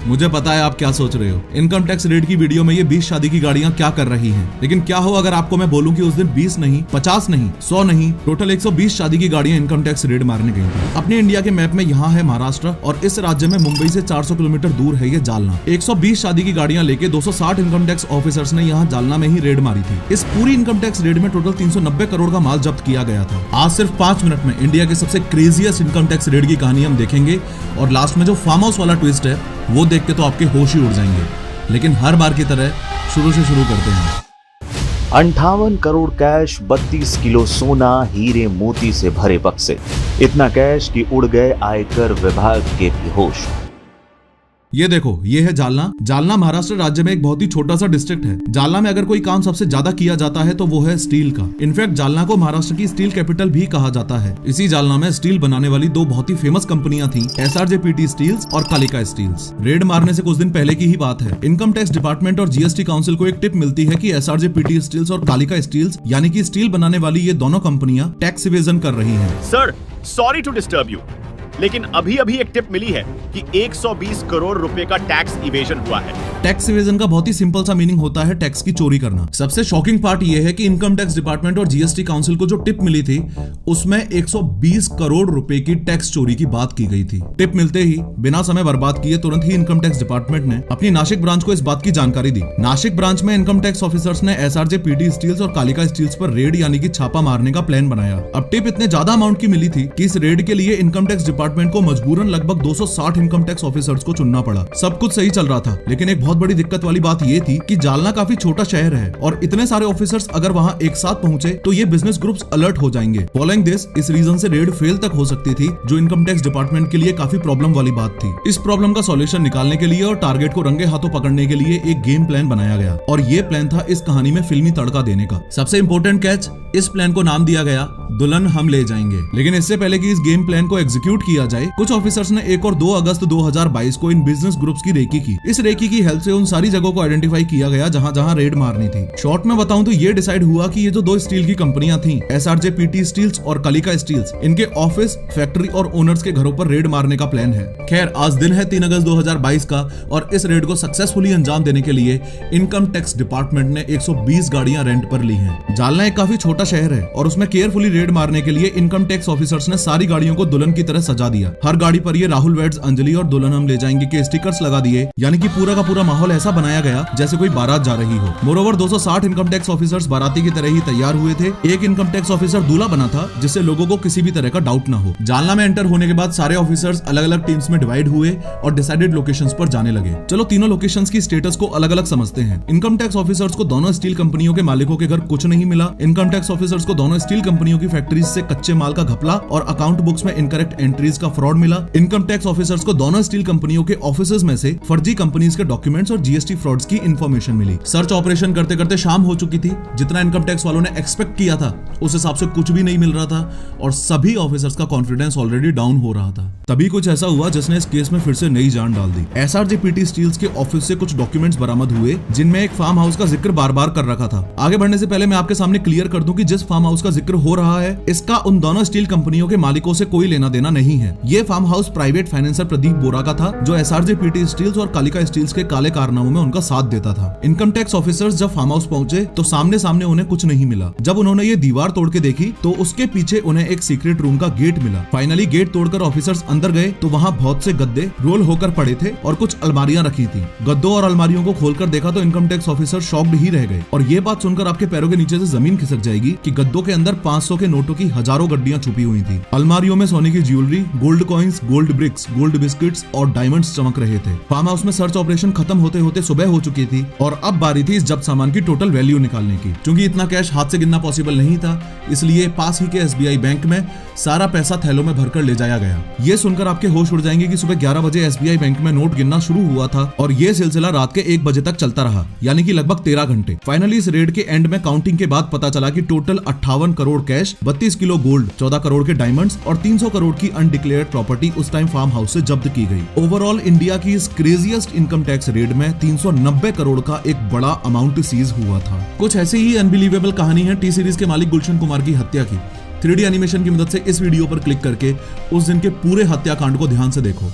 मुझे पता है आप क्या सोच रहे हो, इनकम टैक्स रेड की वीडियो में ये 20 शादी की गाड़ियां क्या कर रही हैं। लेकिन क्या हो अगर आपको मैं बोलूं कि उस दिन 20 नहीं, 50 नहीं, 100 नहीं, टोटल 120 शादी की गाड़ियां इनकम टैक्स रेड मारने गई थी। अपने इंडिया के मैप में यहाँ है महाराष्ट्र और इस राज्य में मुंबई से 400 किलोमीटर दूर है ये जालना। 120 शादी की गाड़ियां लेके 260 इनकम टैक्स ऑफिसर्स ने यहाँ जालना में ही रेड मारी थी। इस पूरी इनकम टैक्स रेड में टोटल 390 करोड़ का माल जब्त किया गया था। आज सिर्फ 5 मिनट में इंडिया के सबसे क्रेजीएस्ट इनकम टैक्स रेड की कहानी हम देखेंगे और लास्ट में जो फार्म हाउस वाला ट्विस्ट है वो देख के तो आपके होश ही उड़ जाएंगे। लेकिन हर बार की तरह शुरू से शुरू करते हैं। 58 करोड़ कैश, 32 किलो सोना, हीरे मोती से भरे बक्से। इतना कैश कि उड़ गए आयकर विभाग के भी होश। ये देखो, ये है जालना। जालना महाराष्ट्र राज्य में एक बहुत ही छोटा सा डिस्ट्रिक्ट है। जालना में अगर कोई काम सबसे ज्यादा किया जाता है तो वो है स्टील का। इनफैक्ट जालना को महाराष्ट्र की स्टील कैपिटल भी कहा जाता है। इसी जालना में स्टील बनाने वाली दो बहुत ही फेमस कंपनियां थी, SRJPT स्टील्स और कालिका स्टील्स। रेड मारने से कुछ दिन पहले की ही बात है। इनकम टैक्स डिपार्टमेंट और GST काउंसिल को एक टिप मिलती है कि SRJPT स्टील्स और कालिका स्टील्स यानी कि स्टील बनाने वाली ये दोनों कंपनियां टैक्स इवेजन कर रही है। Sir, sorry to disturb you, लेकिन अभी एक टिप मिली है कि 120 करोड़ रुपए का टैक्स इवेजन हुआ है। टैक्स इवेजन का बहुत ही सिंपल सा मीनिंग होता है टैक्स की चोरी करना। सबसे शॉकिंग पार्ट ये है कि इनकम टैक्स डिपार्टमेंट और GST काउंसिल को जो टिप मिली थी उसमें 120 करोड़ रुपए की टैक्स चोरी की बात की गई थी। टिप मिलते ही बिना समय बर्बाद किए तुरंत ही इनकम टैक्स डिपार्टमेंट ने अपनी नासिक ब्रांच को इस बात की जानकारी दी। नासिक ब्रांच में इनकम टैक्स ऑफिसर्स ने SRJPT स्टील्स और कालिका स्टील्स पर रेड यानी कि छापा मारने का प्लान बनाया। अब टिप इतने ज्यादा अमाउंट की मिली थी कि इस रेड के लिए इनकम टैक्स डिपार्टमेंट को मजबूरन लगभग 260 इनकम टैक्स ऑफिसर्स को चुनना पड़ा। सब कुछ सही चल रहा था, लेकिन एक बहुत बड़ी दिक्कत वाली बात ये थी कि जालना काफी छोटा शहर है और इतने सारे ऑफिसर्स अगर वहां एक साथ पहुंचे तो ये बिजनेस ग्रुप्स अलर्ट हो जाएंगे। फॉलोइंग दिस, इस रीजन से रेड फेल तक हो सकती थी, जो इनकम टैक्स डिपार्टमेंट के लिए काफी प्रॉब्लम वाली बात थी। इस प्रॉब्लम का सॉल्यूशन निकालने के लिए और टारगेट को रंगे हाथों पकड़ने के लिए एक गेम प्लान बनाया गया और ये प्लान था इस कहानी में फिल्मी तड़का देने का। सबसे इंपॉर्टेंट कैच, इस प्लान को नाम दिया गया दुल्हन हम ले जाएंगे। लेकिन इससे पहले कि इस गेम प्लान को एग्जीक्यूट किया जाए, कुछ ऑफिसर्स ने 1 और 2 अगस्त 2022 को इन बिजनेस ग्रुप्स की रेकी की। इस रेकी की हेल्प से उन सारी जगहों को आइडेंटिफाई किया गया जहां जहां रेड मारनी थी। शॉर्ट में बताऊं तो ये डिसाइड हुआ कि ये जो दो स्टील की कंपनियां थी, SRJPT स्टील्स और कालिका स्टील्स, इनके ऑफिस, फैक्ट्री और ओनर्स के घरों पर रेड मारने का प्लान है। खैर, आज दिन है 3 अगस्त 2022 का और इस रेड को सक्सेसफुली अंजाम देने के लिए इनकम टैक्स डिपार्टमेंट ने 120 गाड़ियां रेंट पर ली हैं। जालना एक काफी छोटा शहर है और उसमें केयरफुली रेड मारने के लिए इनकम टैक्स ऑफिसर्स ने सारी गाड़ियों को दुल्हन की तरह सजा दिया। हर गाड़ी पर ये राहुल वेड्स अंजलि और दुल्हन हम ले जाएंगे के स्टिकर्स लगा दिए, यानी कि पूरा का पूरा माहौल ऐसा बनाया गया जैसे कोई बारात जा रही हो। मोरोवर 260 इनकम टैक्स ऑफिसर्स बाराती की तरह ही तैयार हुए थे। एक इनकम टैक्स ऑफिसर दूल्हा बना था जिससे लोगों को किसी भी तरह का डाउट ना हो। जालना में एंटर होने के बाद सारे ऑफिसर्स अलग अलग टीम्स में डिवाइड हुए और डिसाइडेड लोकेशंस पर जाने लगे। चलो तीनों लोकेशंस की स्टेटस को अलग अलग समझते हैं। इनकम टैक्स ऑफिसर्स को दोनों स्टील कंपनियों के मालिकों के घर कुछ नहीं मिला। इनकम टैक्स ऑफिसर्स को दोनों स्टील कंपनियों की फैक्ट्रीज से कच्चे माल का घपला और अकाउंट बुक्स में इनकरेक्ट एंट्रीज का फ्रॉड मिला। इनकम टैक्स ऑफिसर्स को दोनों स्टील कंपनियों के ऑफिसेज में से फर्जी कंपनीज के डॉक्यूमेंट्स और GST फ्रॉड्स की इंफॉर्मेशन मिली। सर्च ऑपरेशन करते करते शाम हो चुकी थी। जितना इनकम टैक्स वालों ने एक्सपेक्ट किया था उस हिसाब से कुछ भी नहीं मिल रहा था और सभी ऑफिसर्स का कॉन्फिडेंस ऑलरेडी डाउन हो रहा था। तभी कुछ ऐसा हुआ जिसने इस केस में फिर से नई जान डाल दी। SRJPT स्टील्स के ऑफिस से कुछ डॉक्यूमेंट्स बरामद हुए जिनमें एक फार्म हाउस का जिक्र बार बार कर रखा था। आगे बढ़ने से पहले मैं आपके सामने क्लियर कर दूं कि जिस फार्म हाउस का जिक्र हो रहा है इसका उन दोनों स्टील कंपनियों के मालिकों से कोई लेना देना नहीं है। ये farm house private financier Pradeep Bora का था जो SRJPT स्टील्स और कालिका स्टील्स के काले कारनामों में उनका साथ देता था। इनकम टैक्स ऑफिसर्स जब फार्म हाउस पहुंचे तो सामने सामने उन्हें कुछ नहीं मिला। जब उन्होंने ये दीवार तोड़ के देखी तो उसके पीछे उन्हें एक सीक्रेट रूम का गेट मिला। फाइनली गेट तोड़कर ऑफिसर्स अंदर गए तो वहाँ बहुत से गद्दे रोल होकर पड़े थे और कुछ अलमारियां रखी थी। गद्दों और अलमारियों को खोलकर देखा तो इनकम टैक्स ऑफिसर शॉक्ड ही रह गए। और ये बात सुनकर आपके पैरों के नीचे से जमीन खिसक जाएगी कि गद्दों के अंदर 500 के नोटों की हजारों गड्डियां छुपी हुई थी। अलमारियों में सोने की jewellery, gold coins, gold bricks, gold biscuits और डायमंड्स चमक रहे थे। फार्म हाउस में सर्च ऑपरेशन खत्म होते होते सुबह हो चुकी थी और अब बारी थी इस जब्त सामान की टोटल वैल्यू निकालने की। क्योंकि इतना कैश हाथ से गिनना पॉसिबल नहीं था, इसलिए पास ही के SBI बैंक में सारा पैसा थैलों में भरकर ले जाया गया। ये सुनकर आपके होश उड़ जाएंगे कि सुबह 11 बजे SBI बैंक में नोट गिनना शुरू हुआ था और ये सिलसिला रात के 1 बजे तक चलता रहा, यानी कि लगभग 13 घंटे। फाइनली इस रेड के एंड में काउंटिंग के बाद पता चला कि total 58 crore cash, 32 kilo gold, 14 crore के डायमंड्स और 300 करोड़ की अनडिक्लेयर्ड प्रॉपर्टी उस टाइम फार्म हाउस से जब्त की गई। ओवरऑल इंडिया की इस क्रेजीएस्ट इनकम टैक्स रेड में 390 करोड़ का एक बड़ा अमाउंट सीज हुआ था। कुछ ऐसी ही अनबिलीवेबल कहानी है टी सीरीज के मालिक गुलशन कुमार की हत्या की। 3D एनिमेशन की मदद से इस वीडियो पर क्लिक करके उस दिन के पूरे हत्याकांड को ध्यान से देखो।